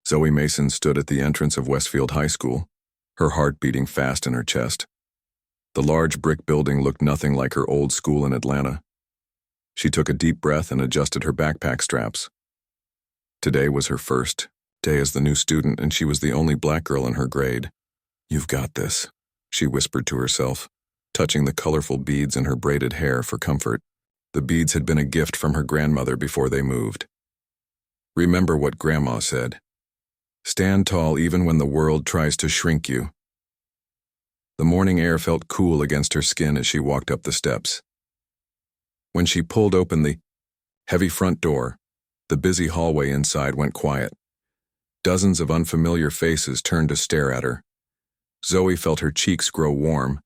Zoe Mason stood at the entrance of Westfield High School, her heart beating fast in her chest. The large brick building looked nothing like her old school in Atlanta. She took a deep breath and adjusted her backpack straps. Today was her first day as the new student, and she was the only black girl in her grade. "You've got this," she whispered to herself, touching the colorful beads in her braided hair for comfort. The beads had been a gift from her grandmother before they moved. Remember what Grandma said. Stand tall even when the world tries to shrink you. The morning air felt cool against her skin as she walked up the steps. When she pulled open the heavy front door, the busy hallway inside went quiet. Dozens of unfamiliar faces turned to stare at her. Zoe felt her cheeks grow warm,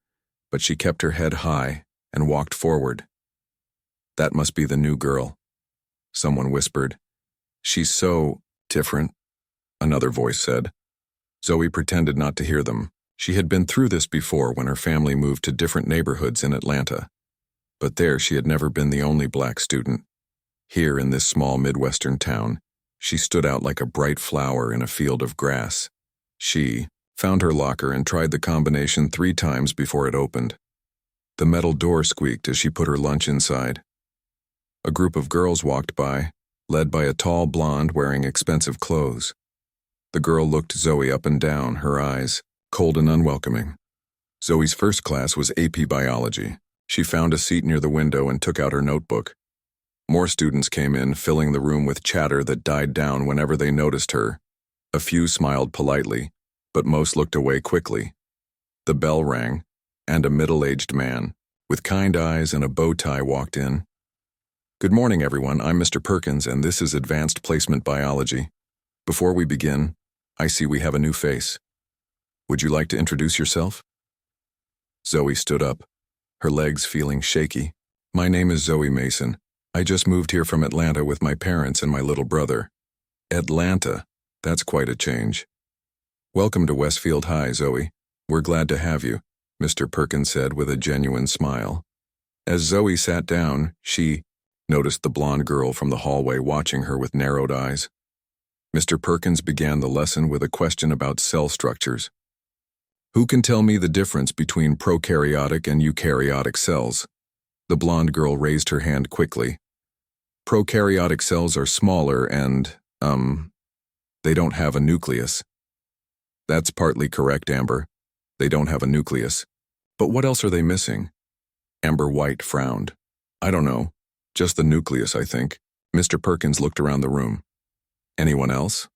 but she kept her head high and walked forward. "That must be the new girl," someone whispered. "She's so different," another voice said. Zoe pretended not to hear them. She had been through this before when her family moved to different neighborhoods in Atlanta. But there she had never been the only black student. Here in this small Midwestern town, she stood out like a bright flower in a field of grass. She found her locker and tried the combination 3 times before it opened. The metal door squeaked as she put her lunch inside. A group of girls walked by, led by a tall blonde wearing expensive clothes. The girl looked Zoe up and down, her eyes cold and unwelcoming. Zoe's first class was AP Biology. She found a seat near the window and took out her notebook. More students came in, filling the room with chatter that died down whenever they noticed her. A few smiled politely, but most looked away quickly. The bell rang, and a middle-aged man, with kind eyes and a bow tie, walked in. "Good morning, everyone. I'm Mr. Perkins, and this is Advanced Placement Biology. Before we begin, I see we have a new face. Would you like to introduce yourself?" Zoe stood up, her legs feeling shaky. "My name is Zoe Mason. I just moved here from Atlanta with my parents and my little brother." "Atlanta? That's quite a change." "Welcome to Westfield High, Zoe. We're glad to have you," Mr. Perkins said with a genuine smile. As Zoe sat down, she noticed the blonde girl from the hallway watching her with narrowed eyes. Mr. Perkins began the lesson with a question about cell structures. "Who can tell me the difference between prokaryotic and eukaryotic cells?" The blonde girl raised her hand quickly. "Prokaryotic cells are smaller and, they don't have a nucleus." "That's partly correct, Amber. They don't have a nucleus. But what else are they missing?" Amber White frowned. "I don't know. Just the nucleus, I think." Mr. Perkins looked around the room. "Anyone else?"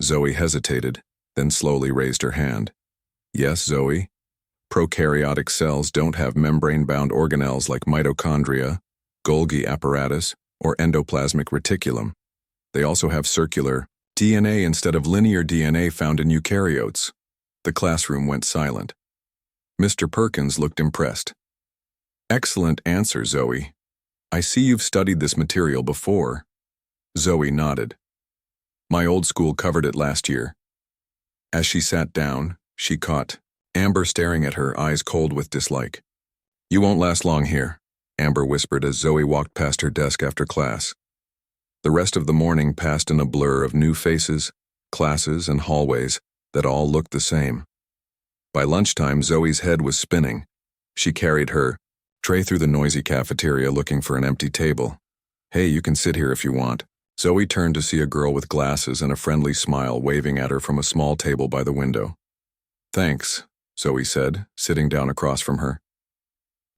Zoe hesitated, then slowly raised her hand. "Yes, Zoe. Prokaryotic cells don't have membrane-bound organelles like mitochondria, Golgi apparatus, or endoplasmic reticulum. They also have circular DNA instead of linear DNA found in eukaryotes." The classroom went silent. Mr. Perkins looked impressed. "Excellent answer, Zoe. I see you've studied this material before." Zoe nodded. "My old school covered it last year." As she sat down, she caught Amber staring at her, eyes cold with dislike. "You won't last long here," Amber whispered as Zoe walked past her desk after class. The rest of the morning passed in a blur of new faces, classes, and hallways that all looked the same. By lunchtime, Zoe's head was spinning. She carried her tray through the noisy cafeteria looking for an empty table. "Hey, you can sit here if you want." Zoe turned to see a girl with glasses and a friendly smile waving at her from a small table by the window. "Thanks," Zoe said, sitting down across from her.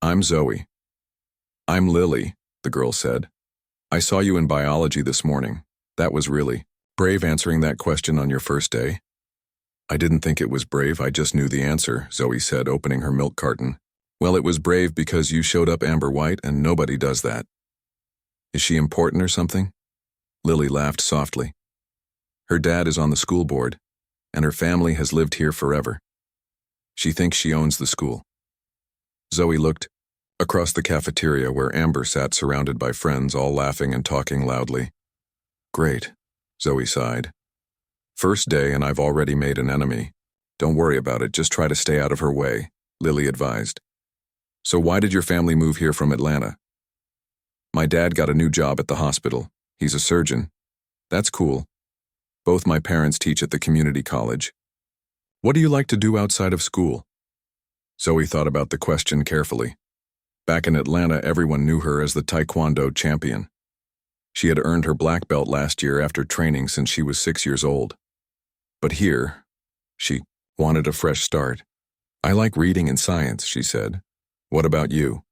"I'm Zoe." "I'm Lily," the girl said. "I saw you in biology this morning. That was really brave answering that question on your first day." "I didn't think it was brave, I just knew the answer," Zoe said, opening her milk carton. "Well, it was brave because you showed up, Amber White, and nobody does that." "Is she important or something?" Lily laughed softly. "Her dad is on the school board, and her family has lived here forever. She thinks she owns the school." Zoe looked across the cafeteria where Amber sat surrounded by friends all laughing and talking loudly. "Great," Zoe sighed. "First day and I've already made an enemy. Don't worry about it, just try to stay out of her way," Lily advised. "So why did your family move here from Atlanta?" "My dad got a new job at the hospital. He's a surgeon." "That's cool." Both my parents teach at the community college. What do you like to do outside of school? Zoe thought about the question carefully. Back in Atlanta, everyone knew her as the Taekwondo champion. She had earned her black belt last year after training since she was 6 years old. But here, she wanted a fresh start. I like reading and science, she said. What about you?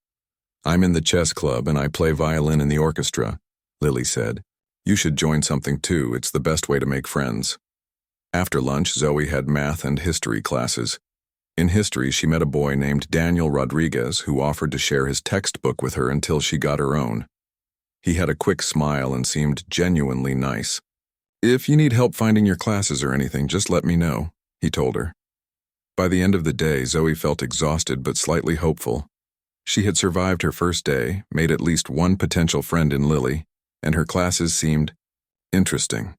I'm in the chess club and I play violin in the orchestra, Lily said. You should join something too, it's the best way to make friends. After lunch, Zoe had math and history classes. In history, she met a boy named Daniel Rodriguez who offered to share his textbook with her until she got her own. He had a quick smile and seemed genuinely nice. If you need help finding your classes or anything, just let me know, he told her. By the end of the day, Zoe felt exhausted but slightly hopeful. She had survived her first day, made at least one potential friend in Lily, and her classes seemed interesting.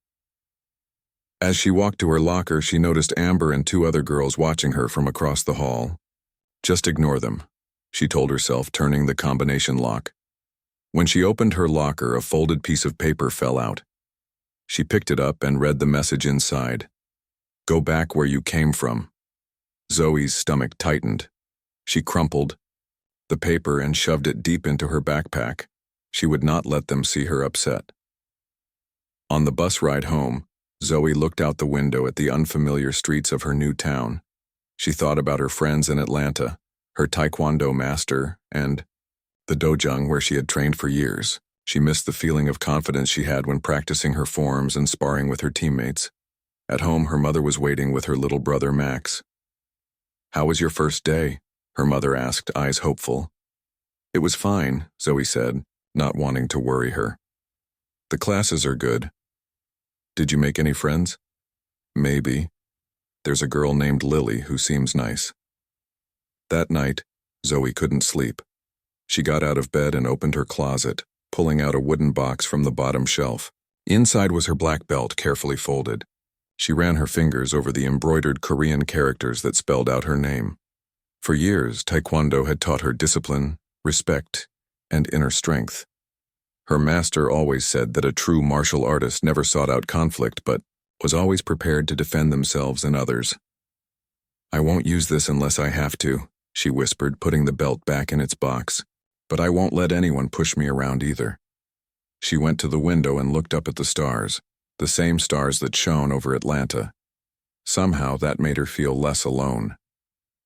As she walked to her locker, she noticed Amber and 2 other girls watching her from across the hall. Just ignore them, she told herself, turning the combination lock. When she opened her locker, a folded piece of paper fell out. She picked it up and read the message inside. Go back where you came from. Zoe's stomach tightened. She crumpled the paper and shoved it deep into her backpack. She would not let them see her upset. On the bus ride home, Zoe looked out the window at the unfamiliar streets of her new town. She thought about her friends in Atlanta, her Taekwondo master, and the dojang where she had trained for years. She missed the feeling of confidence she had when practicing her forms and sparring with her teammates. At home, her mother was waiting with her little brother Max. How was your first day? Her mother asked, eyes hopeful. It was fine, Zoe said, not wanting to worry her. The classes are good. Did you make any friends? Maybe. There's a girl named Lily who seems nice. That night, Zoe couldn't sleep. She got out of bed and opened her closet, pulling out a wooden box from the bottom shelf. Inside was her black belt, carefully folded. She ran her fingers over the embroidered Korean characters that spelled out her name. For years, Taekwondo had taught her discipline, respect, and inner strength. Her master always said that a true martial artist never sought out conflict but was always prepared to defend themselves and others. I won't use this unless I have to, she whispered, putting the belt back in its box. But I won't let anyone push me around either. She went to the window and looked up at the stars, the same stars that shone over Atlanta. Somehow that made her feel less alone.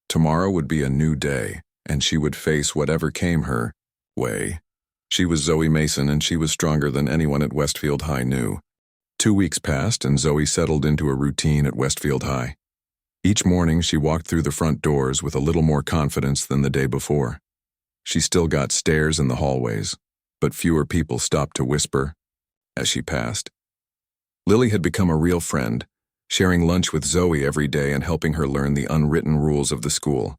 Tomorrow would be a new day, and she would face whatever came her way. She was Zoe Mason, and she was stronger than anyone at Westfield High knew. 2 weeks passed, and Zoe settled into a routine at Westfield High. Each morning, she walked through the front doors with a little more confidence than the day before. She still got stares in the hallways, but fewer people stopped to whisper as she passed. Lily had become a real friend, sharing lunch with Zoe every day and helping her learn the unwritten rules of the school.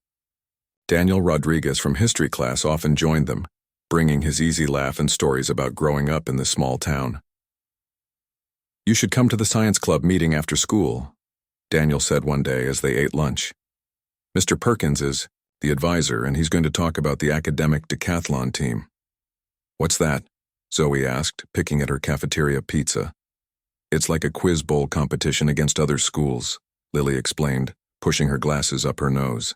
Daniel Rodriguez from history class often joined them, bringing his easy laugh and stories about growing up in this small town. You should come to the science club meeting after school, Daniel said one day as they ate lunch. Mr. Perkins is the advisor, and he's going to talk about the academic decathlon team. What's that? Zoe asked, picking at her cafeteria pizza. It's like a quiz bowl competition against other schools, Lily explained, pushing her glasses up her nose.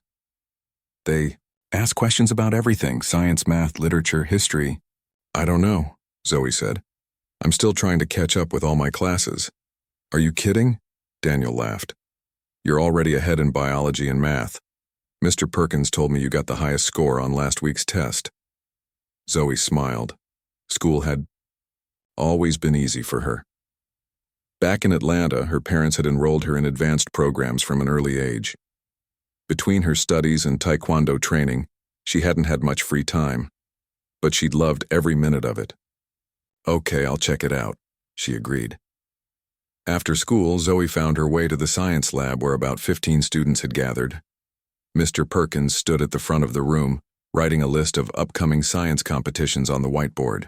They ask questions about everything, science, math, literature, history. I don't know, Zoe said. I'm still trying to catch up with all my classes. Are you kidding? Daniel laughed. You're already ahead in biology and math. Mr. Perkins told me you got the highest score on last week's test. Zoe smiled. School had always been easy for her. Back in Atlanta, her parents had enrolled her in advanced programs from an early age. Between her studies and Taekwondo training, she hadn't had much free time, but she'd loved every minute of it. Okay, I'll check it out, she agreed. After school, Zoe found her way to the science lab where about 15 students had gathered. Mr. Perkins stood at the front of the room, writing a list of upcoming science competitions on the whiteboard.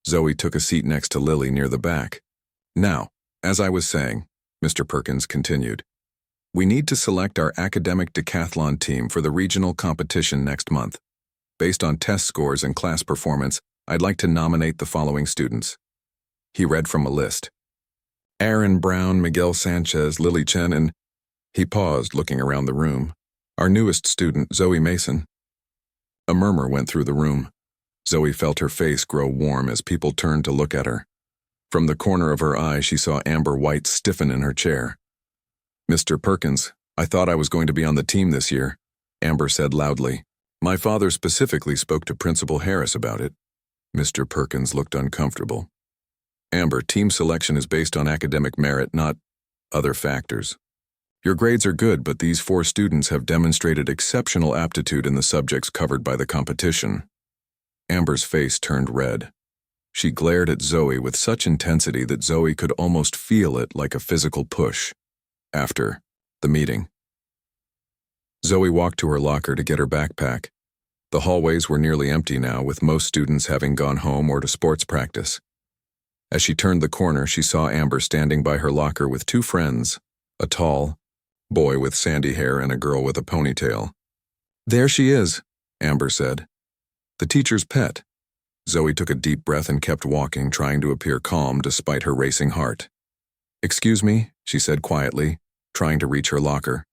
Zoe took a seat next to Lily near the back. Now, as I was saying, Mr. Perkins continued, we need to select our academic decathlon team for the regional competition next month. Based on test scores and class performance, I'd like to nominate the following students. He read from a list. Aaron Brown, Miguel Sanchez, Lily Chen, and he paused, looking around the room. Our newest student, Zoe Mason. A murmur went through the room. Zoe felt her face grow warm as people turned to look at her. From the corner of her eye, she saw Amber White stiffen in her chair. "Mr. Perkins, I thought I was going to be on the team this year," Amber said loudly. "My father specifically spoke to Principal Harris about it." Mr. Perkins looked uncomfortable. "Amber, team selection is based on academic merit, not other factors. Your grades are good, but these 4 students have demonstrated exceptional aptitude in the subjects covered by the competition." Amber's face turned red. She glared at Zoe with such intensity that Zoe could almost feel it, like a physical push. After the meeting, Zoe walked to her locker to get her backpack. The hallways were nearly empty now, with most students having gone home or to sports practice. As she turned the corner, she saw Amber standing by her locker with 2 friends, a tall boy with sandy hair and a girl with a ponytail. "There she is," Amber said. "The teacher's pet." Zoe took a deep breath and kept walking, trying to appear calm despite her racing heart. "Excuse me," she said quietly, trying to reach her locker.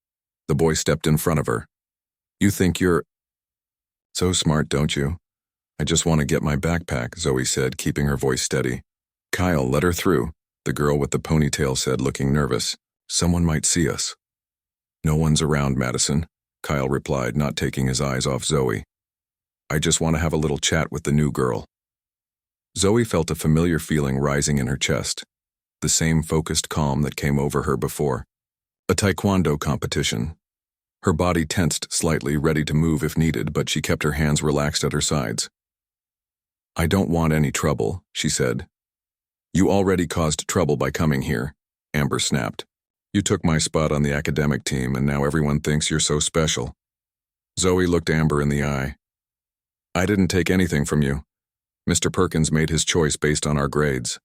The boy stepped in front of her. "You think you're so smart, don't you?" "I just want to get my backpack," Zoe said, keeping her voice steady. "Kyle, let her through," the girl with the ponytail said, looking nervous. "Someone might see us." "No one's around, Madison," Kyle replied, not taking his eyes off Zoe. "I just want to have a little chat with the new girl." Zoe felt a familiar feeling rising in her chest, the same focused calm that came over her before. A Taekwondo competition. Her body tensed slightly, ready to move if needed, but she kept her hands relaxed at her sides. "I don't want any trouble," she said. "You already caused trouble by coming here," Amber snapped. "You took my spot on the academic team, and now everyone thinks you're so special." Zoe looked Amber in the eye. "I didn't take anything from you. Mr. Perkins made his choice based on our grades."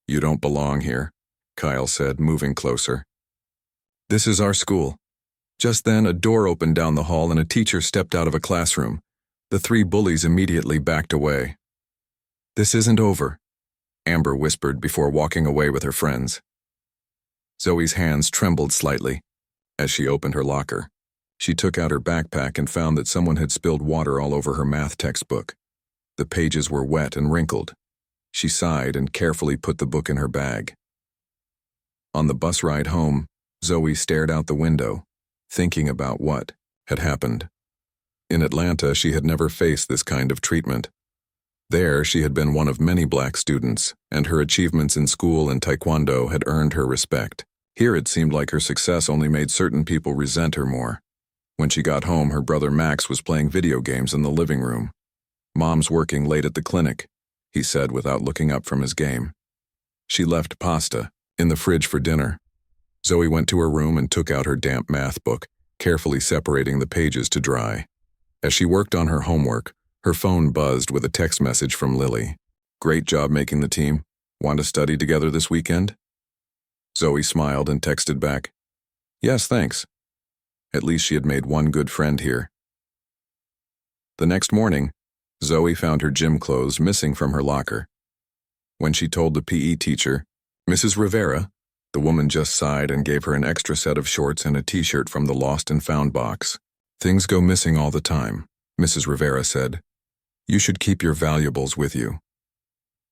"You don't belong here," Kyle said, moving closer. "This is our school." Just then, a door opened down the hall and a teacher stepped out of a classroom. The 3 bullies immediately backed away. "This isn't over," Amber whispered before walking away with her friends. Zoe's hands trembled slightly as she opened her locker. She took out her backpack and found that someone had spilled water all over her math textbook. The pages were wet and wrinkled. She sighed and carefully put the book in her bag. On the bus ride home, Zoe stared out the window, thinking about what had happened. In Atlanta, she had never faced this kind of treatment. There, she had been one of many black students, and her achievements in school and Taekwondo had earned her respect. Here, it seemed like her success only made certain people resent her more. When she got home, her brother Max was playing video games in the living room. "Mom's working late at the clinic," he said without looking up from his game. She left pasta in the fridge for dinner. Zoe went to her room and took out her damp math book, carefully separating the pages to dry. As she worked on her homework, her phone buzzed with a text message from Lily. "Great job making the team. Want to study together this weekend?" Zoe smiled and texted back, "Yes, thanks." At least she had made one good friend here. The next morning, Zoe found her gym clothes missing from her locker. When she told the PE teacher, "Mrs. Rivera," the woman just sighed and gave her an extra set of shorts and a t-shirt from the lost and found box. "Things go missing all the time," Mrs. Rivera said. "You should keep your valuables with you."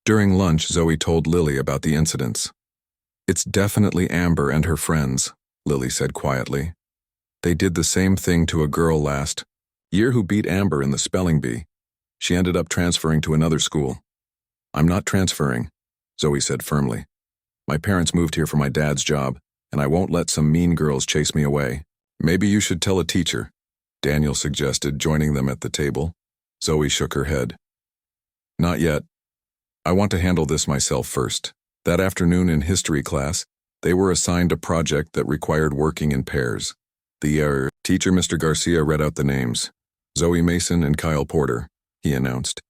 During lunch, Zoe told Lily about the incidents. "It's definitely Amber and her friends," Lily said quietly. "They did the same thing to a girl last year who beat Amber in the spelling bee. She ended up transferring to another school." "I'm not transferring," Zoe said firmly. "My parents moved here for my dad's job, and I won't let some mean girls chase me away." "Maybe you should tell a teacher," Daniel suggested, joining them at the table. Zoe shook her head. "Not yet. I want to handle this myself first." That afternoon in history class, they were assigned a project that required working in pairs. The teacher, Mr. Garcia, read out the names. "Zoe Mason and Kyle Porter," he announced.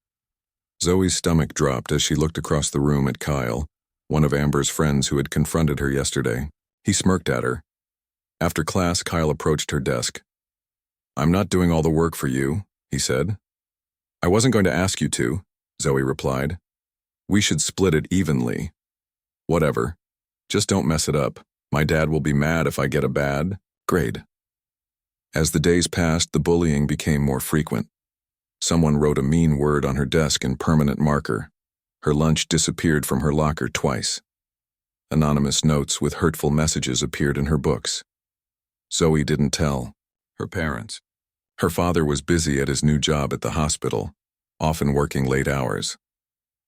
Zoe's stomach dropped as she looked across the room at Kyle, one of Amber's friends who had confronted her yesterday. He smirked at her. After class, Kyle approached her desk. "I'm not doing all the work for you," he said. "I wasn't going to ask you to," Zoe replied. "We should split it evenly." "Whatever." Just don't mess it up. My dad will be mad if I get a bad grade. As the days passed, the bullying became more frequent. Someone wrote a mean word on her desk in permanent marker. Her lunch disappeared from her locker twice. Anonymous notes with hurtful messages appeared in her books. Zoe didn't tell her parents. Her father was busy at his new job at the hospital, often working late hours.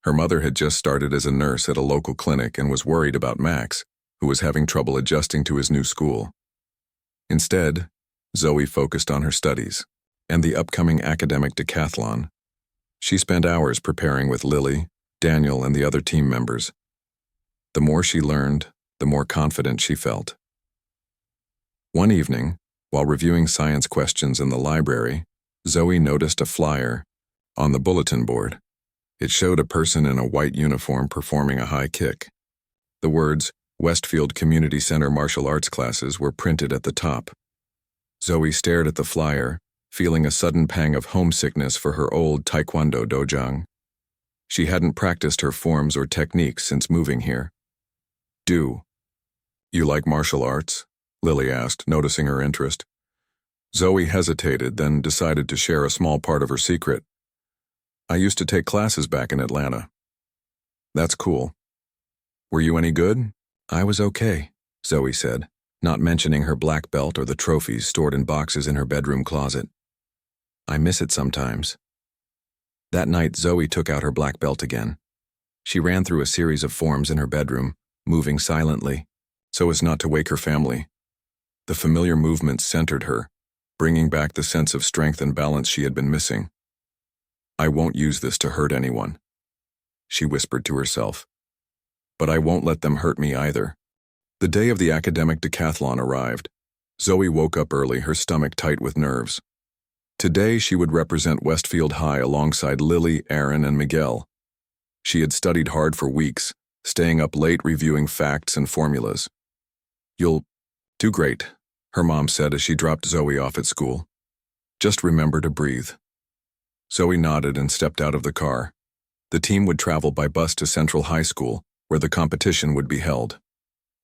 Her mother had just started as a nurse at a local clinic and was worried about Max, who was having trouble adjusting to his new school. Instead, Zoe focused on her studies and the upcoming academic decathlon. She spent hours preparing with Lily, Daniel, and the other team members. The more she learned, the more confident she felt. One evening, while reviewing science questions in the library, Zoe noticed a flyer on the bulletin board. It showed a person in a white uniform performing a high kick. The words, Westfield Community Center martial arts classes, were printed at the top. Zoe stared at the flyer, feeling a sudden pang of homesickness for her old Taekwondo dojang. She hadn't practiced her forms or techniques since moving here. "Do you like martial arts?" Lily asked, noticing her interest. Zoe hesitated, then decided to share a small part of her secret. "I used to take classes back in Atlanta." "That's cool. Were you any good?" "I was okay," Zoe said, not mentioning her black belt or the trophies stored in boxes in her bedroom closet. "I miss it sometimes." That night, Zoe took out her black belt again. She ran through a series of forms in her bedroom, moving silently, so as not to wake her family. The familiar movements centered her, bringing back the sense of strength and balance she had been missing. "I won't use this to hurt anyone," she whispered to herself. "But I won't let them hurt me either." The day of the academic decathlon arrived. Zoe woke up early, her stomach tight with nerves. Today she would represent Westfield High alongside Lily, Aaron, and Miguel. She had studied hard for weeks, staying up late reviewing facts and formulas. "You'll do great," her mom said as she dropped Zoe off at school. "Just remember to breathe." Zoe nodded and stepped out of the car. The team would travel by bus to Central High School, where the competition would be held.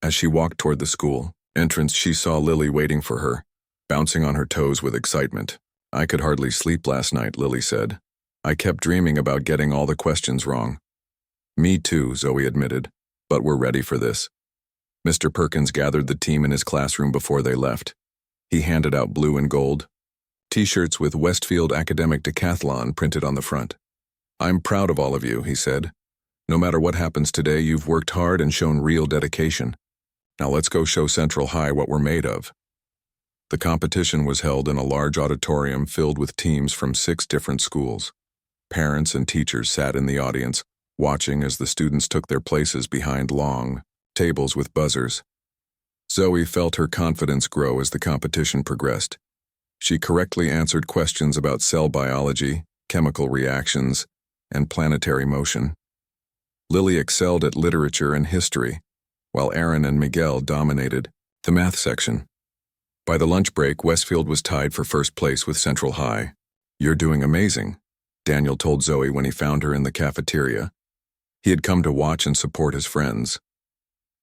As she walked toward the school entrance, she saw Lily waiting for her, bouncing on her toes with excitement. "I could hardly sleep last night," Lily said. "I kept dreaming about getting all the questions wrong." "Me too," Zoe admitted, "but we're ready for this." Mr. Perkins gathered the team in his classroom before they left. He handed out blue and gold T-shirts with Westfield Academic Decathlon printed on the front. "I'm proud of all of you," he said. "No matter what happens today, you've worked hard and shown real dedication. Now let's go show Central High what we're made of." The competition was held in a large auditorium filled with teams from 6 different schools. Parents and teachers sat in the audience, watching as the students took their places behind long tables with buzzers. Zoe felt her confidence grow as the competition progressed. She correctly answered questions about cell biology, chemical reactions, and planetary motion. Lily excelled at literature and history, while Aaron and Miguel dominated the math section. By the lunch break, Westfield was tied for first place with Central High. "You're doing amazing," Daniel told Zoe when he found her in the cafeteria. He had come to watch and support his friends.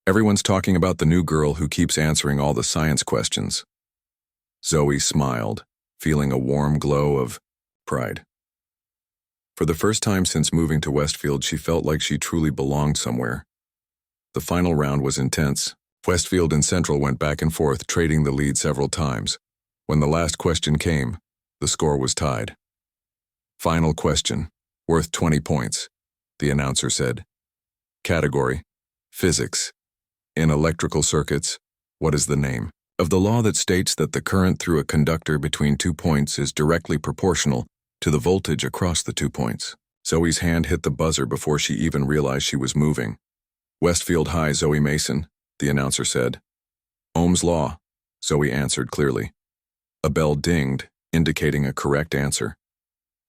"Everyone's talking about the new girl who keeps answering all the science questions." Zoe smiled, feeling a warm glow of pride. For the first time since moving to Westfield, she felt like she truly belonged somewhere. The final round was intense. Westfield and Central went back and forth, trading the lead several times. When the last question came, the score was tied. "Final question, worth 20 points, the announcer said. "Category, physics. In electrical circuits, what is the name of the law that states that the current through a conductor between 2 points is directly proportional to the voltage across the 2 points?" Zoe's hand hit the buzzer before she even realized she was moving. "Westfield High, Zoe Mason," the announcer said. "Ohm's law," Zoe answered clearly. A bell dinged, indicating a correct answer.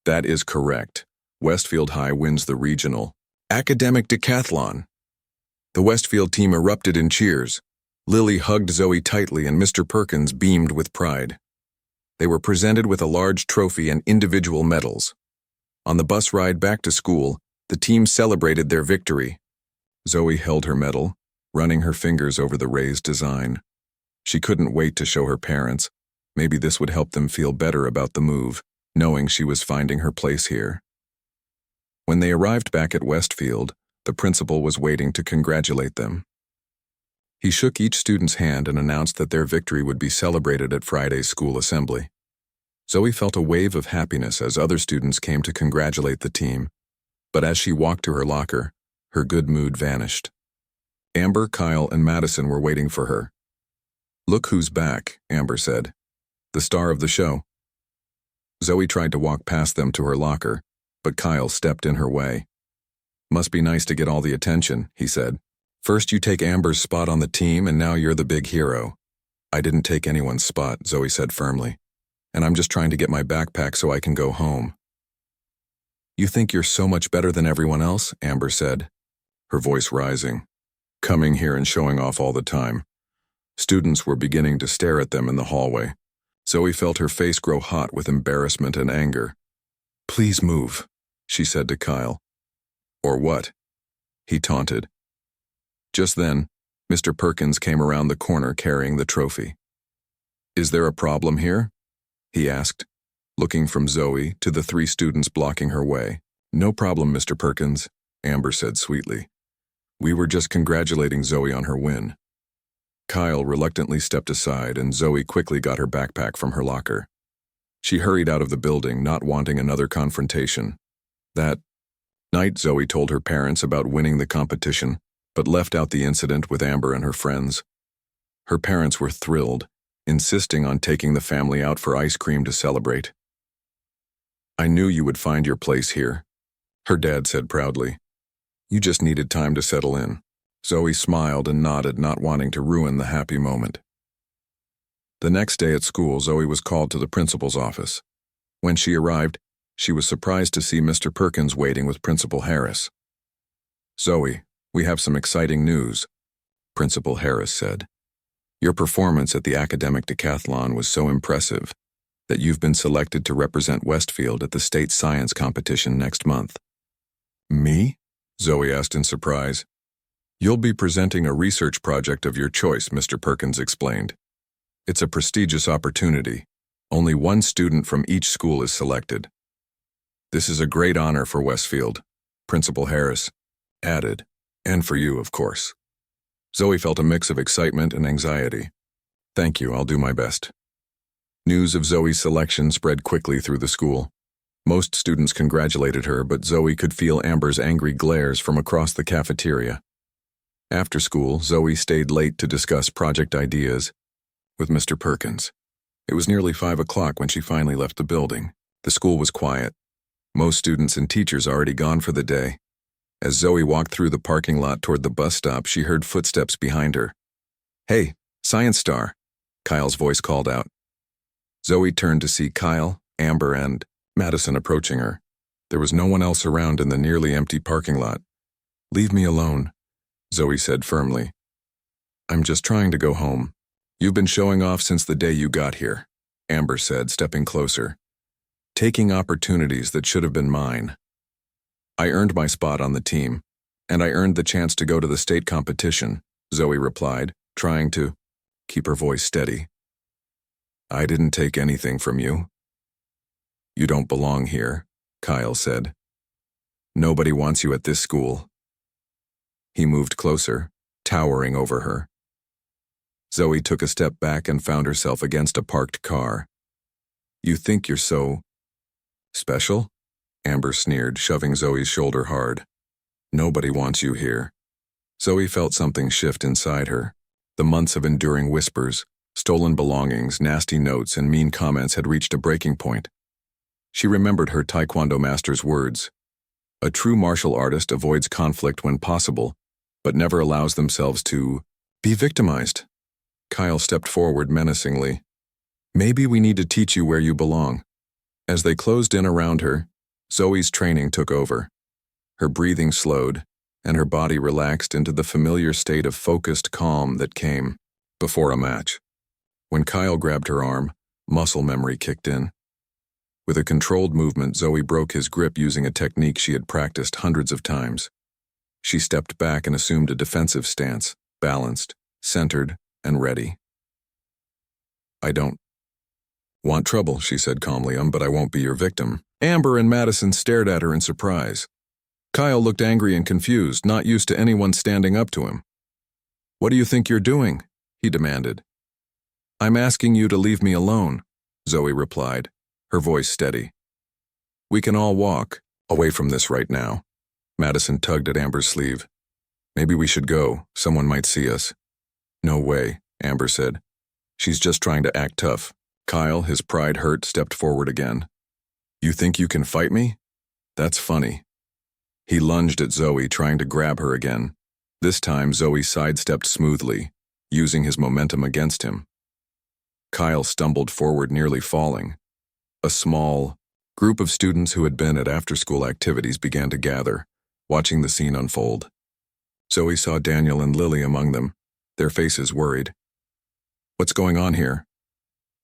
"That is correct. Westfield High wins the regional academic decathlon." The Westfield team erupted in cheers. Lily hugged Zoe tightly and Mr. Perkins beamed with pride. They were presented with a large trophy and individual medals. On the bus ride back to school, the team celebrated their victory. Zoe held her medal, running her fingers over the raised design. She couldn't wait to show her parents. Maybe this would help them feel better about the move, knowing she was finding her place here. When they arrived back at Westfield, the principal was waiting to congratulate them. He shook each student's hand and announced that their victory would be celebrated at Friday's school assembly. Zoe felt a wave of happiness as other students came to congratulate the team, but as she walked to her locker, her good mood vanished. Amber, Kyle, and Madison were waiting for her. "Look who's back," Amber said. "The star of the show." Zoe tried to walk past them to her locker, but Kyle stepped in her way. "Must be nice to get all the attention," he said. "First you take Amber's spot on the team and now you're the big hero." "I didn't take anyone's spot," Zoe said firmly. "And I'm just trying to get my backpack so I can go home." "You think you're so much better than everyone else?" Amber said, her voice rising. "Coming here and showing off all the time." Students were beginning to stare at them in the hallway. Zoe felt her face grow hot with embarrassment and anger. "Please move," she said to Kyle. "Or what?" he taunted. Just then, Mr. Perkins came around the corner carrying the trophy. "Is there a problem here?" he asked, looking from Zoe to the 3 students blocking her way. "No problem, Mr. Perkins," Amber said sweetly. "We were just congratulating Zoe on her win." Kyle reluctantly stepped aside and Zoe quickly got her backpack from her locker. She hurried out of the building, not wanting another confrontation. That night, Zoe told her parents about winning the competition, but left out the incident with Amber and her friends. Her parents were thrilled, insisting on taking the family out for ice cream to celebrate. "I knew you would find your place here," her dad said proudly. "You just needed time to settle in." Zoe smiled and nodded, not wanting to ruin the happy moment. The next day at school, Zoe was called to the principal's office. When she arrived, she was surprised to see Mr. Perkins waiting with Principal Harris. "Zoe, we have some exciting news," Principal Harris said. "Your performance at the academic decathlon was so impressive that you've been selected to represent Westfield at the state science competition next month." "Me?" Zoe asked in surprise. "You'll be presenting a research project of your choice," Mr. Perkins explained. "It's a prestigious opportunity. Only 1 student from each school is selected." "This is a great honor for Westfield," Principal Harris added, "and for you, of course." Zoe felt a mix of excitement and anxiety. "Thank you, I'll do my best." News of Zoe's selection spread quickly through the school. Most students congratulated her, but Zoe could feel Amber's angry glares from across the cafeteria. After school, Zoe stayed late to discuss project ideas with Mr. Perkins. It was nearly 5 o'clock when she finally left the building. The school was quiet. Most students and teachers already gone for the day. As Zoe walked through the parking lot toward the bus stop, she heard footsteps behind her. "Hey, Science Star," Kyle's voice called out. Zoe turned to see Kyle, Amber, and Madison approaching her. There was no one else around in the nearly empty parking lot. "Leave me alone," Zoe said firmly. "I'm just trying to go home." "You've been showing off since the day you got here," Amber said, stepping closer. "Taking opportunities that should have been mine." "I earned my spot on the team, and I earned the chance to go to the state competition," Zoe replied, trying to keep her voice steady. "I didn't take anything from you." "You don't belong here," Kyle said. "Nobody wants you at this school." He moved closer, towering over her. Zoe took a step back and found herself against a parked car. "You think you're so special?" Amber sneered, shoving Zoe's shoulder hard. "Nobody wants you here." Zoe felt something shift inside her. The months of enduring whispers, stolen belongings, nasty notes, and mean comments had reached a breaking point. She remembered her Taekwondo master's words. "A true martial artist avoids conflict when possible, but never allows themselves to be victimized." Kyle stepped forward menacingly. "Maybe we need to teach you where you belong." As they closed in around her, Zoe's training took over. Her breathing slowed, and her body relaxed into the familiar state of focused calm that came before a match. When Kyle grabbed her arm, muscle memory kicked in. With a controlled movement, Zoe broke his grip using a technique she had practiced hundreds of times. She stepped back and assumed a defensive stance, balanced, centered, and ready. "I don't want trouble," she said calmly, "but I won't be your victim." Amber and Madison stared at her in surprise. Kyle looked angry and confused, not used to anyone standing up to him. "What do you think you're doing?" he demanded. "I'm asking you to leave me alone," Zoe replied, her voice steady. "We can all walk away from this right now." Madison tugged at Amber's sleeve. "Maybe we should go. Someone might see us." "No way," Amber said. "She's just trying to act tough." Kyle, his pride hurt, stepped forward again. "You think you can fight me? That's funny." He lunged at Zoe, trying to grab her again. This time, Zoe sidestepped smoothly, using his momentum against him. Kyle stumbled forward, nearly falling. A small group of students who had been at after-school activities began to gather, watching the scene unfold. Zoe saw Daniel and Lily among them, their faces worried. "What's going on here?"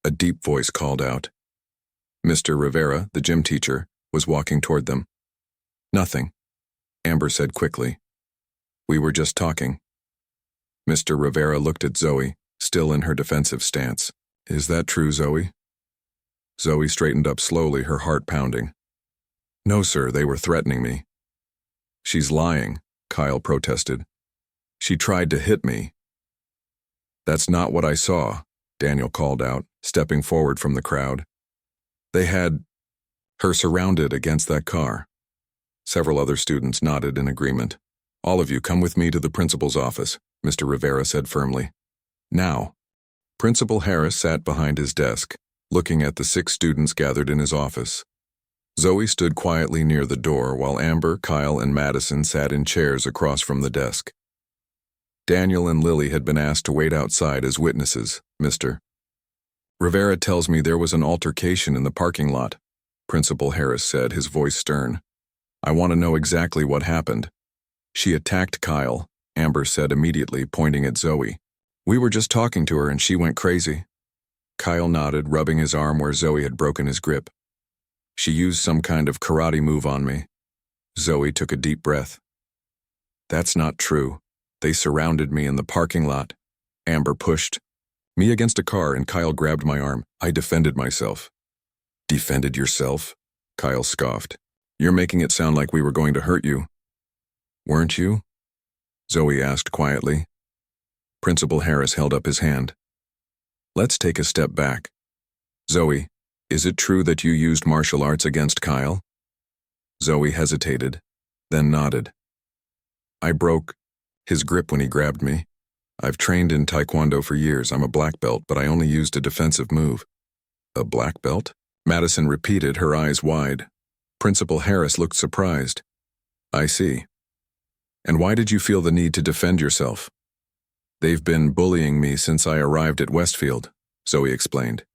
A deep voice called out. Mr. Rivera, the gym teacher, was walking toward them. "Nothing," Amber said quickly. "We were just talking." Mr. Rivera looked at Zoe, still in her defensive stance. "Is that true, Zoe?" Zoe straightened up slowly, her heart pounding. "No, sir, they were threatening me." "She's lying," Kyle protested. "She tried to hit me." "That's not what I saw," Daniel called out, stepping forward from the crowd. "They had her surrounded against that car." Several other students nodded in agreement. "All of you come with me to the principal's office," Mr. Rivera said firmly. "Now." Principal Harris sat behind his desk, looking at the 6 students gathered in his office. Zoe stood quietly near the door while Amber, Kyle, and Madison sat in chairs across from the desk. Daniel and Lily had been asked to wait outside as witnesses, Mr. Rivera tells me there was an altercation in the parking lot, Principal Harris said, his voice stern. "I want to know exactly what happened." "She attacked Kyle," Amber said immediately, pointing at Zoe. "We were just talking to her and she went crazy." Kyle nodded, rubbing his arm where Zoe had broken his grip. "She used some kind of karate move on me." Zoe took a deep breath. "That's not true. They surrounded me in the parking lot." Amber pushed me against a car and Kyle grabbed my arm. "I defended myself." "Defended yourself?" Kyle scoffed. "You're making it sound like we were going to hurt you." "Weren't you?" Zoe asked quietly. Principal Harris held up his hand. "Let's take a step back. Zoe, is it true that you used martial arts against Kyle?" Zoe hesitated, then nodded. "I broke his grip when he grabbed me. I've trained in Taekwondo for years. I'm a black belt, but I only used a defensive move." "A black belt?" Madison repeated, her eyes wide. Principal Harris looked surprised. "I see. And why did you feel the need to defend yourself?" "They've been bullying me since I arrived at Westfield," Zoe explained.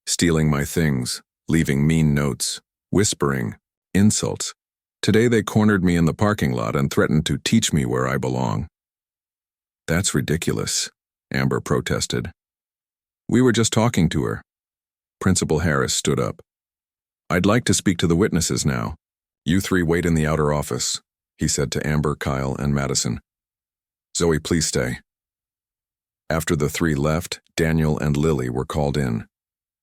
"Stealing my things, leaving mean notes, whispering, insults. Today they cornered me in the parking lot and threatened to teach me where I belong." "That's ridiculous," Amber protested. "We were just talking to her." Principal Harris stood up. "I'd like to speak to the witnesses now. You 3 wait in the outer office," he said to Amber, Kyle, and Madison. "Zoe, please stay." After the 3 left, Daniel and Lily were called in.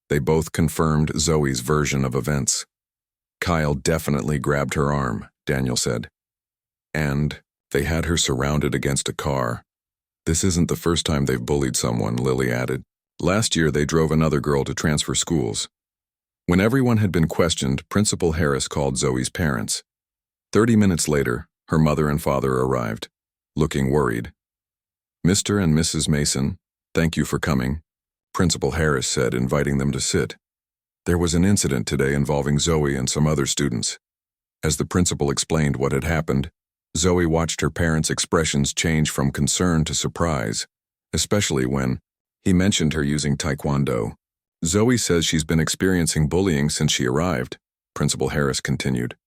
They both confirmed Zoe's version of events. "Kyle definitely grabbed her arm," Daniel said. "And they had her surrounded against a car. This isn't the first time they've bullied someone," Lily added. "Last year they drove another girl to transfer schools." When everyone had been questioned, Principal Harris called Zoe's parents. 30 minutes later, her mother and father arrived, looking worried. "Mr. and Mrs. Mason, thank you for coming," Principal Harris said, inviting them to sit. "There was an incident today involving Zoe and some other students." As the principal explained what had happened, Zoe watched her parents' expressions change from concern to surprise, especially when he mentioned her using Taekwondo. "Zoe says she's been experiencing bullying since she arrived," Principal Harris continued.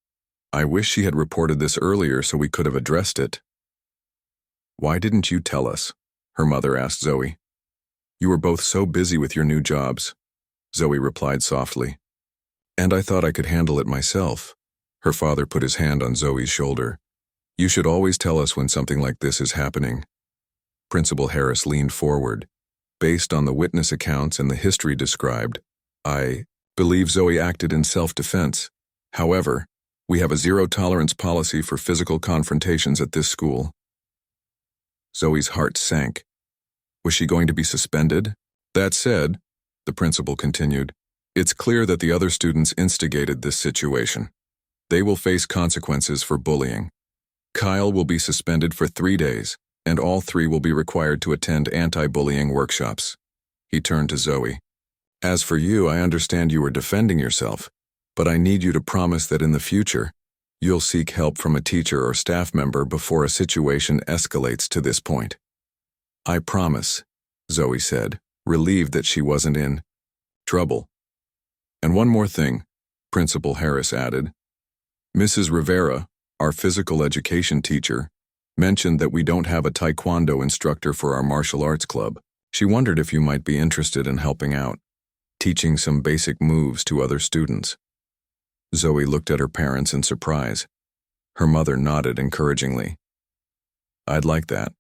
"I wish she had reported this earlier so we could have addressed it." "Why didn't you tell us?" her mother asked Zoe. "You were both so busy with your new jobs," Zoe replied softly. "And I thought I could handle it myself." Her father put his hand on Zoe's shoulder. "You should always tell us when something like this is happening." Principal Harris leaned forward. Based on the witness accounts and the history described, I believe Zoe acted in self-defense. However, we have a zero-tolerance policy for physical confrontations at this school. Zoe's heart sank. Was she going to be suspended? That said, the principal continued, it's clear that the other students instigated this situation. They will face consequences for bullying. Kyle will be suspended for 3 days, and all 3 will be required to attend anti-bullying workshops. He turned to Zoe. As for you, I understand you were defending yourself, but I need you to promise that in the future, you'll seek help from a teacher or staff member before a situation escalates to this point. I promise, Zoe said, relieved that she wasn't in trouble. And one more thing, Principal Harris added. Mrs. Rivera, our physical education teacher, mentioned that we don't have a Taekwondo instructor for our martial arts club. She wondered if you might be interested in helping out, teaching some basic moves to other students. Zoe looked at her parents in surprise. Her mother nodded encouragingly. I'd like that,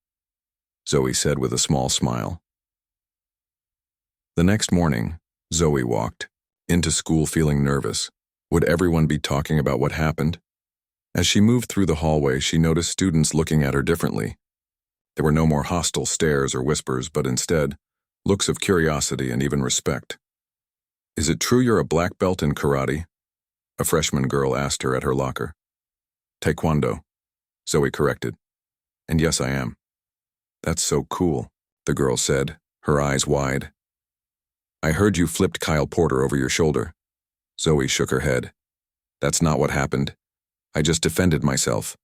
Zoe said with a small smile. The next morning, Zoe walked into school feeling nervous. Would everyone be talking about what happened? As she moved through the hallway, she noticed students looking at her differently. There were no more hostile stares or whispers, but instead, looks of curiosity and even respect. Is it true you're a black belt in karate? A freshman girl asked her at her locker. Taekwondo, Zoe corrected. And yes, I am. That's so cool, the girl said, her eyes wide. I heard you flipped Kyle Porter over your shoulder. Zoe shook her head. That's not what happened. I just defended myself.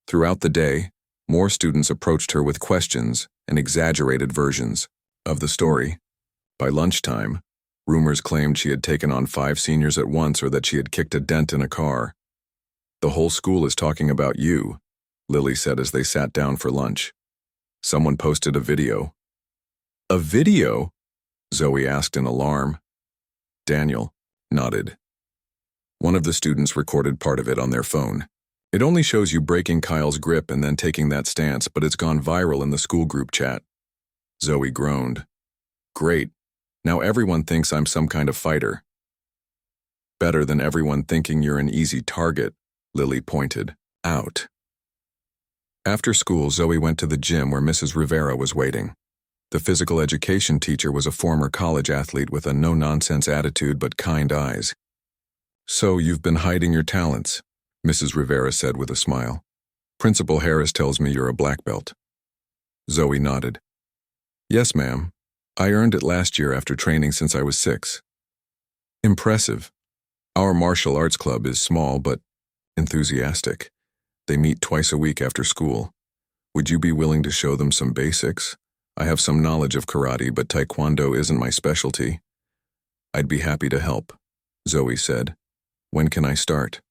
Throughout the day, more students approached her with questions and exaggerated versions of the story. By lunchtime, rumors claimed she had taken on 5 seniors at once or that she had kicked a dent in a car. The whole school is talking about you, Lily said as they sat down for lunch. Someone posted a video. A video? Zoe asked in alarm. Daniel nodded. One of the students recorded part of it on their phone. It only shows you breaking Kyle's grip and then taking that stance, but it's gone viral in the school group chat. Zoe groaned. Great. Now everyone thinks I'm some kind of fighter. Better than everyone thinking you're an easy target, Lily pointed out. After school, Zoe went to the gym where Mrs. Rivera was waiting. The physical education teacher was a former college athlete with a no-nonsense attitude but kind eyes. So you've been hiding your talents, Mrs. Rivera said with a smile. Principal Harris tells me you're a black belt. Zoe nodded. Yes, ma'am. I earned it last year after training since I was 6. Impressive. Our martial arts club is small but enthusiastic. They meet twice a week after school. Would you be willing to show them some basics? I have some knowledge of karate, but Taekwondo isn't my specialty. I'd be happy to help, Zoe said. When can I start?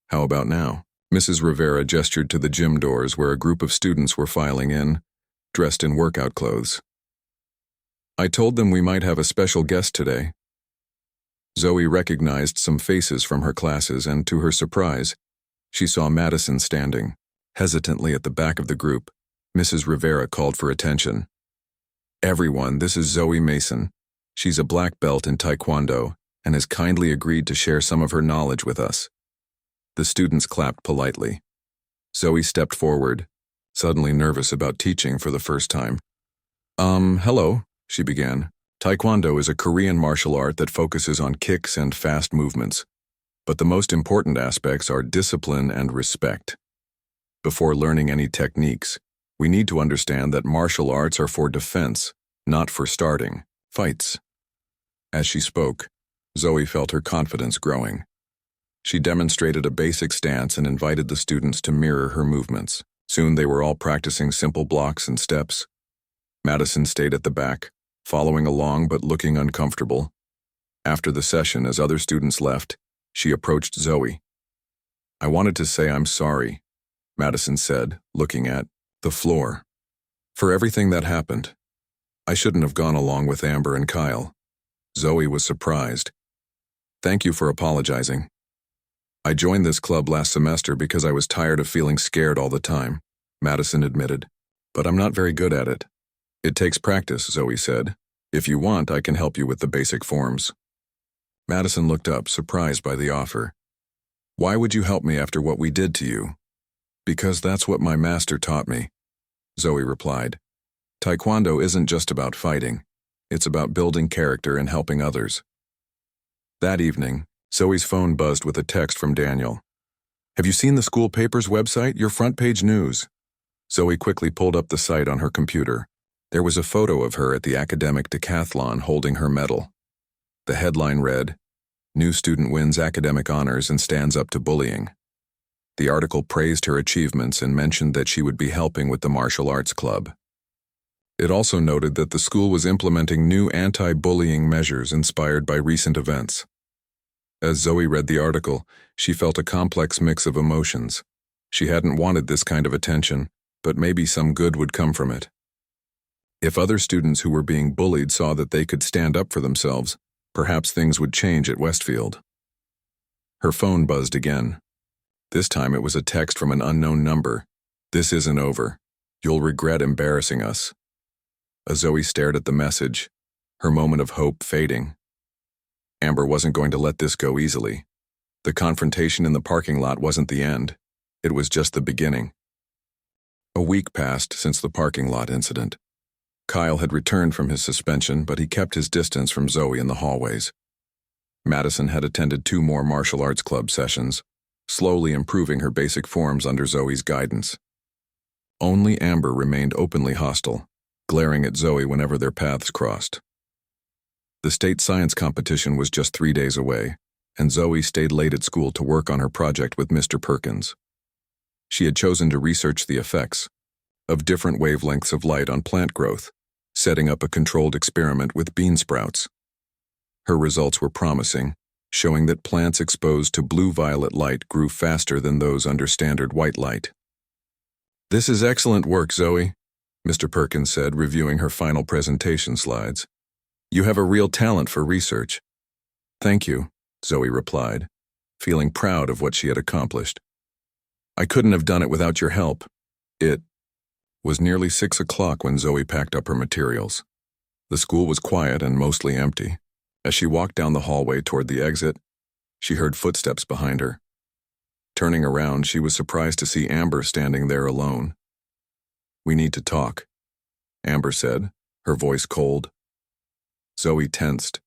How about now? Mrs. Rivera gestured to the gym doors where a group of students were filing in, dressed in workout clothes. I told them we might have a special guest today. Zoe recognized some faces from her classes and, to her surprise, she saw Madison standing. Hesitantly at the back of the group, Mrs. Rivera called for attention. Everyone, this is Zoe Mason. She's a black belt in Taekwondo and has kindly agreed to share some of her knowledge with us. The students clapped politely. Zoe stepped forward, suddenly nervous about teaching for the first time. Hello, she began. Taekwondo is a Korean martial art that focuses on kicks and fast movements. But the most important aspects are discipline and respect. Before learning any techniques, we need to understand that martial arts are for defense, not for starting fights. As she spoke, Zoe felt her confidence growing. She demonstrated a basic stance and invited the students to mirror her movements. Soon they were all practicing simple blocks and steps. Madison stayed at the back, following along but looking uncomfortable. After the session, as other students left, she approached Zoe. I wanted to say I'm sorry, Madison said, looking at the floor. For everything that happened. I shouldn't have gone along with Amber and Kyle. Zoe was surprised. Thank you for apologizing. I joined this club last semester because I was tired of feeling scared all the time, Madison admitted. but I'm not very good at it. It takes practice, Zoe said. If you want, I can help you with the basic forms. Madison looked up, surprised by the offer. Why would you help me after what we did to you? Because that's what my master taught me, Zoe replied. Taekwondo isn't just about fighting. It's about building character and helping others. That evening, Zoe's phone buzzed with a text from Daniel. Have you seen the school paper's website? Your front page news. Zoe quickly pulled up the site on her computer. There was a photo of her at the academic decathlon holding her medal. The headline read, New student wins academic honors and stands up to bullying. The article praised her achievements and mentioned that she would be helping with the martial arts club. It also noted that the school was implementing new anti-bullying measures inspired by recent events. As Zoe read the article, she felt a complex mix of emotions. She hadn't wanted this kind of attention, but maybe some good would come from it. If other students who were being bullied saw that they could stand up for themselves, perhaps things would change at Westfield. Her phone buzzed again. This time it was a text from an unknown number. This isn't over. You'll regret embarrassing us. As Zoe stared at the message, her moment of hope fading. Amber wasn't going to let this go easily. The confrontation in the parking lot wasn't the end. It was just the beginning. A week passed since the parking lot incident. Kyle had returned from his suspension, but he kept his distance from Zoe in the hallways. Madison had attended 2 more martial arts club sessions, slowly improving her basic forms under Zoe's guidance. Only Amber remained openly hostile, glaring at Zoe whenever their paths crossed. The state science competition was just 3 days away, and Zoe stayed late at school to work on her project with Mr. Perkins. She had chosen to research the effects of different wavelengths of light on plant growth, setting up a controlled experiment with bean sprouts. Her results were promising, showing that plants exposed to blue-violet light grew faster than those under standard white light. This is excellent work, Zoe, Mr. Perkins said, reviewing her final presentation slides. You have a real talent for research. Thank you, Zoe replied, feeling proud of what she had accomplished. I couldn't have done it without your help. It was nearly 6 o'clock when Zoe packed up her materials. The school was quiet and mostly empty. As she walked down the hallway toward the exit, she heard footsteps behind her. Turning around, she was surprised to see Amber standing there alone. We need to talk, Amber said, her voice cold. Zoe tensed,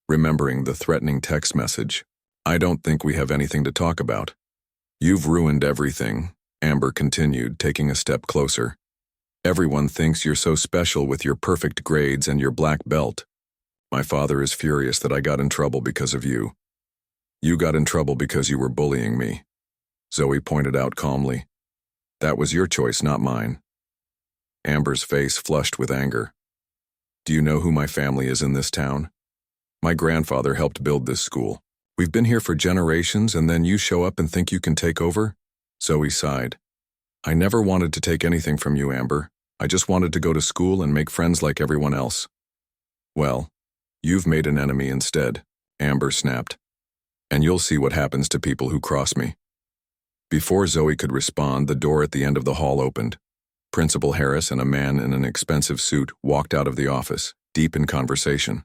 remembering the threatening text message. I don't think we have anything to talk about. You've ruined everything, Amber continued, taking a step closer. Everyone thinks you're so special with your perfect grades and your black belt. My father is furious that I got in trouble because of you. You got in trouble because you were bullying me, Zoe pointed out calmly. That was your choice, not mine. Amber's face flushed with anger. Do you know who my family is in this town? My grandfather helped build this school. We've been here for generations, and then you show up and think you can take over? Zoe sighed. I never wanted to take anything from you, Amber. I just wanted to go to school and make friends like everyone else. Well, you've made an enemy instead, Amber snapped. And you'll see what happens to people who cross me. Before Zoe could respond, the door at the end of the hall opened. Principal Harris and a man in an expensive suit walked out of the office, deep in conversation.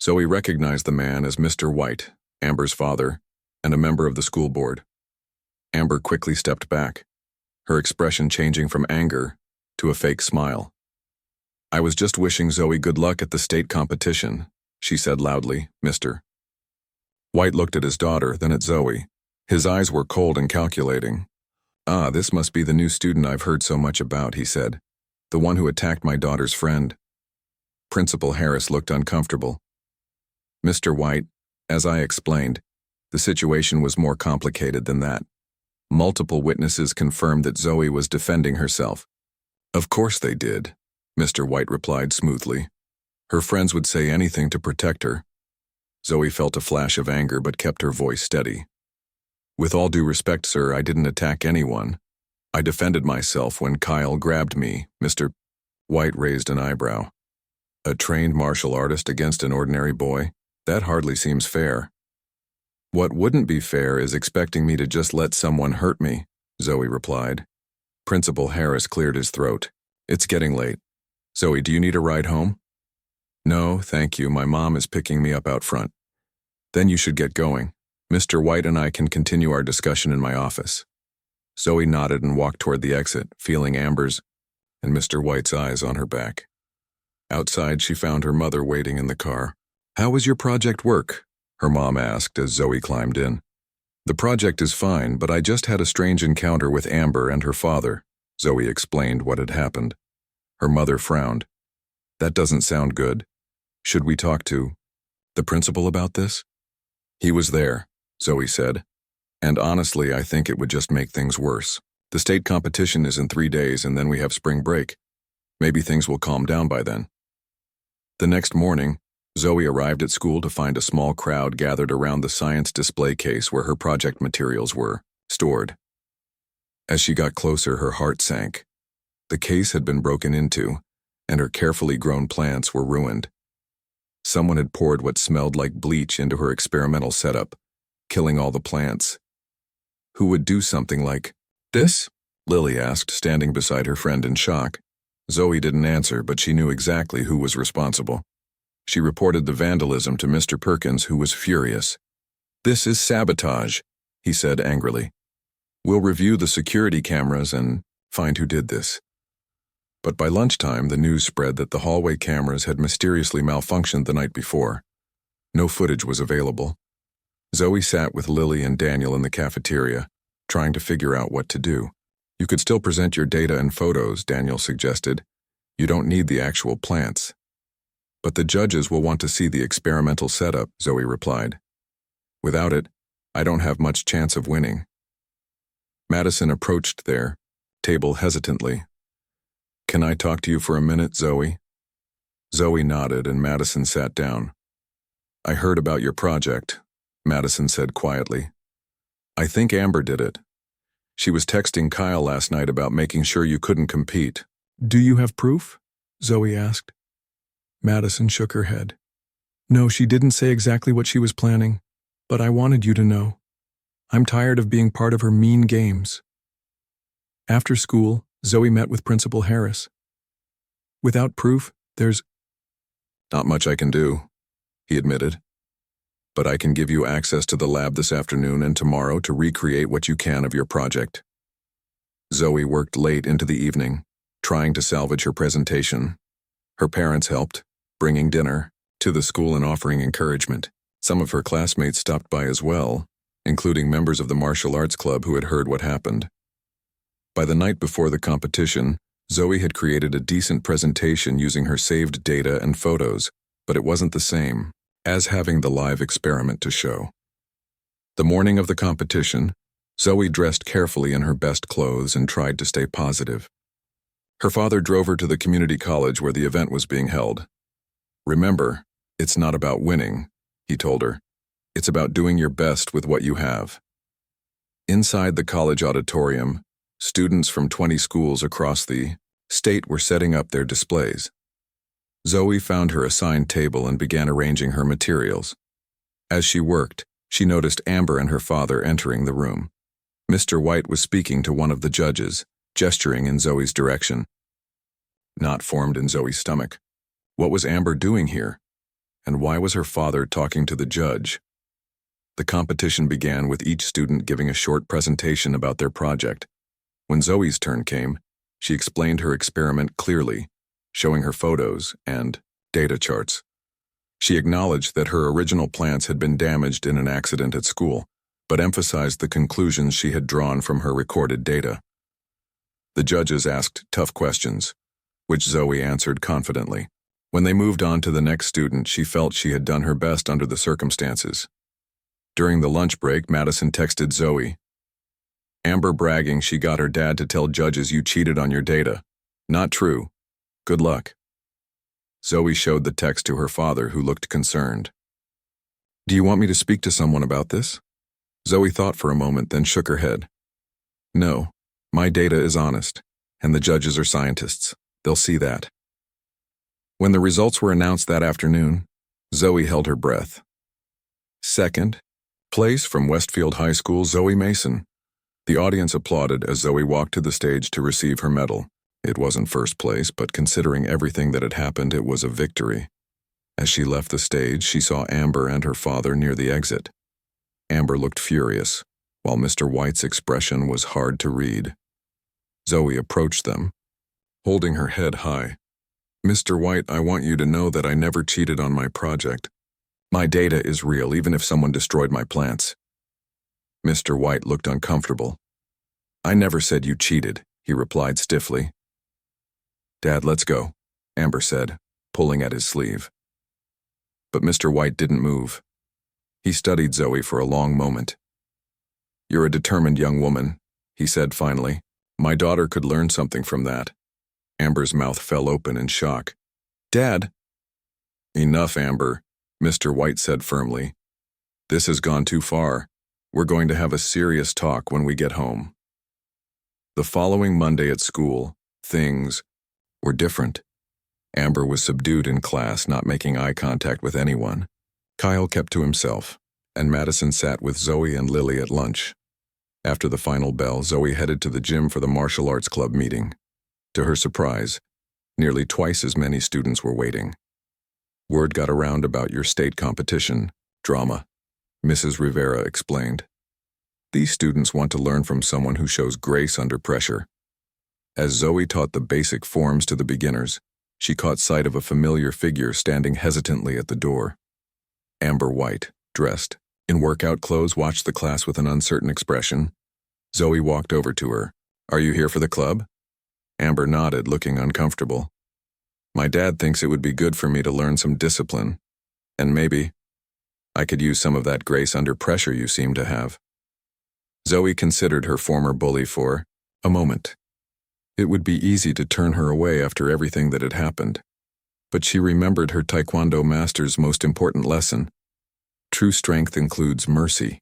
Zoe recognized the man as Mr. White, Amber's father, and a member of the school board. Amber quickly stepped back, her expression changing from anger to a fake smile. I was just wishing Zoe good luck at the state competition, she said loudly, Mr. White looked at his daughter, then at Zoe. His eyes were cold and calculating. Ah, this must be the new student I've heard so much about, he said. The one who attacked my daughter's friend. Principal Harris looked uncomfortable. Mr. White, as I explained, the situation was more complicated than that. Multiple witnesses confirmed that Zoe was defending herself. Of course they did, Mr. White replied smoothly. Her friends would say anything to protect her. Zoe felt a flash of anger but kept her voice steady. With all due respect, sir, I didn't attack anyone. I defended myself when Kyle grabbed me, Mr. White raised an eyebrow. A trained martial artist against an ordinary boy? That hardly seems fair. What wouldn't be fair is expecting me to just let someone hurt me, Zoe replied. Principal Harris cleared his throat. It's getting late. Zoe, do you need a ride home? No, thank you. My mom is picking me up out front. Then you should get going. Mr. White and I can continue our discussion in my office. Zoe nodded and walked toward the exit, feeling Amber's and Mr. White's eyes on her back. Outside, she found her mother waiting in the car. How was your project work? Her mom asked as Zoe climbed in. The project is fine, but I just had a strange encounter with Amber and her father. Zoe explained what had happened. Her mother frowned. That doesn't sound good. Should we talk to the principal about this? He was there, Zoe said. And honestly, I think it would just make things worse. The state competition is in 3 days and then we have spring break. Maybe things will calm down by then. The next morning, Zoe arrived at school to find a small crowd gathered around the science display case where her project materials were stored. As she got closer, her heart sank. The case had been broken into, and her carefully grown plants were ruined. Someone had poured what smelled like bleach into her experimental setup, killing all the plants. Who would do something like this? Lily asked, standing beside her friend in shock. Zoe didn't answer, but she knew exactly who was responsible. She reported the vandalism to Mr. Perkins, who was furious. This is sabotage, he said angrily. We'll review the security cameras and find who did this. But by lunchtime, the news spread that the hallway cameras had mysteriously malfunctioned the night before. No footage was available. Zoe sat with Lily and Daniel in the cafeteria, trying to figure out what to do. You could still present your data and photos, Daniel suggested. You don't need the actual plants. But the judges will want to see the experimental setup, Zoe replied. Without it, I don't have much chance of winning. Madison approached their table hesitantly. Can I talk to you for a minute, Zoe? Zoe nodded and Madison sat down. I heard about your project, Madison said quietly. I think Amber did it. She was texting Kyle last night about making sure you couldn't compete. Do you have proof? Zoe asked. Madison shook her head. No, she didn't say exactly what she was planning, but I wanted you to know. I'm tired of being part of her mean games. After school, Zoe met with Principal Harris. Without proof, there's not much I can do, he admitted. But I can give you access to the lab this afternoon and tomorrow to recreate what you can of your project. Zoe worked late into the evening, trying to salvage her presentation. Her parents helped, bringing dinner to the school and offering encouragement. Some of her classmates stopped by as well, including members of the martial arts club who had heard what happened. By the night before the competition, Zoe had created a decent presentation using her saved data and photos, but it wasn't the same as having the live experiment to show. The morning of the competition, Zoe dressed carefully in her best clothes and tried to stay positive. Her father drove her to the community college where the event was being held. Remember, it's not about winning, he told her. It's about doing your best with what you have. Inside the college auditorium, students from 20 schools across the state were setting up their displays. Zoe found her assigned table and began arranging her materials. As she worked, she noticed Amber and her father entering the room. Mr. White was speaking to one of the judges, gesturing in Zoe's direction. Knot formed in Zoe's stomach. What was Amber doing here? And why was her father talking to the judge? The competition began with each student giving a short presentation about their project. When Zoe's turn came, she explained her experiment clearly, showing her photos and data charts. She acknowledged that her original plants had been damaged in an accident at school, but emphasized the conclusions she had drawn from her recorded data. The judges asked tough questions, which Zoe answered confidently. When they moved on to the next student, she felt she had done her best under the circumstances. During the lunch break, Madison texted Zoe. Amber bragging she got her dad to tell judges you cheated on your data. Not true. Good luck. Zoe showed the text to her father, who looked concerned. Do you want me to speak to someone about this? Zoe thought for a moment, then shook her head. No, my data is honest, and the judges are scientists. They'll see that. When the results were announced that afternoon, Zoe held her breath. Second place from Westfield High School, Zoe Mason. The audience applauded as Zoe walked to the stage to receive her medal. It wasn't first place, but considering everything that had happened, it was a victory. As she left the stage, she saw Amber and her father near the exit. Amber looked furious, while Mr. White's expression was hard to read. Zoe approached them, holding her head high. "Mr. White, I want you to know that I never cheated on my project. My data is real, even if someone destroyed my plants." Mr. White looked uncomfortable. "I never said you cheated," he replied stiffly. "Dad, let's go," Amber said, pulling at his sleeve. But Mr. White didn't move. He studied Zoe for a long moment. "You're a determined young woman," he said finally. "My daughter could learn something from that." Amber's mouth fell open in shock. "Dad!" "Enough, Amber," Mr. White said firmly. "This has gone too far. We're going to have a serious talk when we get home." The following Monday at school, things were different. Amber was subdued in class, not making eye contact with anyone. Kyle kept to himself, and Madison sat with Zoe and Lily at lunch. After the final bell, Zoe headed to the gym for the martial arts club meeting. To her surprise, nearly twice as many students were waiting. "Word got around about your state competition, drama," Mrs. Rivera explained. "These students want to learn from someone who shows grace under pressure." As Zoe taught the basic forms to the beginners, she caught sight of a familiar figure standing hesitantly at the door. Amber White, dressed in workout clothes, watched the class with an uncertain expression. Zoe walked over to her. "Are you here for the club?" Amber nodded, looking uncomfortable. "My dad thinks it would be good for me to learn some discipline, and maybe I could use some of that grace under pressure you seem to have." Zoe considered her former bully for a moment. It would be easy to turn her away after everything that had happened, but she remembered her Taekwondo master's most important lesson. True strength includes mercy.